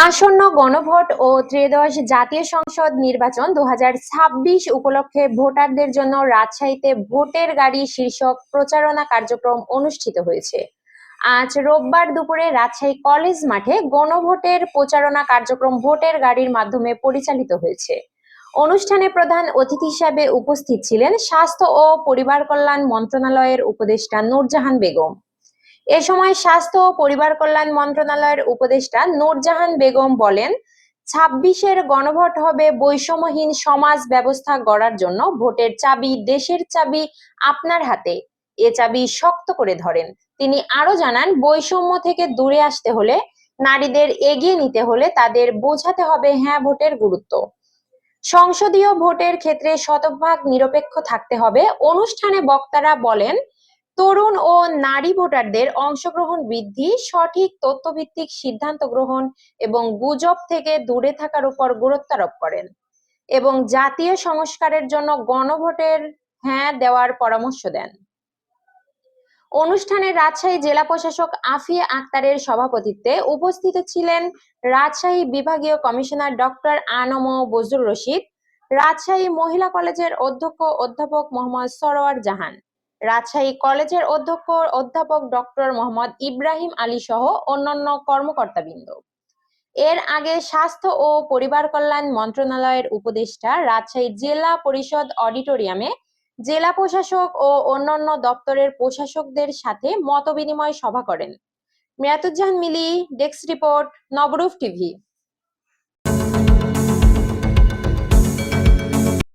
আসন্ন গণভোট ও ত্রয়োদশ জাতীয় সংসদ নির্বাচন 2026 উপলক্ষে ভোটারদের জন্য রাজশাহীতে ভোটের গাড়ি শীর্ষক প্রচারণা কার্যক্রম অনুষ্ঠিত হয়েছে। আজ রোববার দুপুরে রাজশাহী কলেজ মাঠে গণভোটের প্রচারণা কার্যক্রম ভোটের গাড়ির মাধ্যমে পরিচালিত হয়েছে। অনুষ্ঠানে প্রধান অতিথি হিসাবে উপস্থিত ছিলেন স্বাস্থ্য ও পরিবার কল্যাণ মন্ত্রণালয়ের উপদেষ্টা নূরজাহান বেগম। এ সময় স্বাস্থ্য ও পরিবার কল্যাণ মন্ত্রণালয়ের উপদেষ্টা নূরজাহান বেগম বলেন, 26-এর গণভোট হবে বৈষম্যহীন সমাজ ব্যবস্থা গড়ার জন্য। ভোটের চাবি, দেশের চাবি আপনার হাতে, এ চাবি শক্ত করে ধরেন। তিনি আরো জানান, বৈষম্য থেকে দূরে আসতে হলে, নারীদের এগিয়ে নিতে হলে তাদের বোঝাতে হবে হ্যাঁ ভোটের গুরুত্ব। সংসদীয় ভোটের ক্ষেত্রে শতভাগ নিরপেক্ষ থাকতে হবে। অনুষ্ঠানে বক্তারা বলেন, তরুণ ও নারী ভোটারদের অংশগ্রহণ বৃদ্ধি, সঠিক তথ্যভিত্তিক সিদ্ধান্ত গ্রহণ এবং গুজব থেকে দূরে থাকার উপর গুরুত্ব আরোপ করেন এবং জাতীয় সংস্কারের জন্য গণভোটের হ্যাঁ দেওয়ার পরামর্শ দেন। অনুষ্ঠানে রাজশাহী জেলা প্রশাসক আফিয়া আক্তারের সভাপতিত্বে উপস্থিত ছিলেন রাজশাহী বিভাগীয় কমিশনার ডক্টর আনম বজলুর রশিদ, রাজশাহী মহিলা কলেজের অধ্যক্ষ অধ্যাপক মোহাম্মদ সরোয়ার জাহান, রাজশাহী কলেজের অধ্যক্ষ অধ্যাপক ডক্টর মোহাম্মদ ইব্রাহিম আলী সহ অন্যান্য কর্মকর্তাবৃন্দ। এর আগে স্বাস্থ্য ও পরিবার কল্যাণ মন্ত্রণালয়ের উপদেষ্টা রাজশাহী জেলা পরিষদ অডিটোরিয়ামে জেলা প্রশাসক ও অন্যান্য দপ্তরের প্রশাসকদের সাথে মতবিনিময় সভা করেন। মিরাতুজ্জাহান মিলি, ডেস্ক রিপোর্ট, নবরূপ টিভি।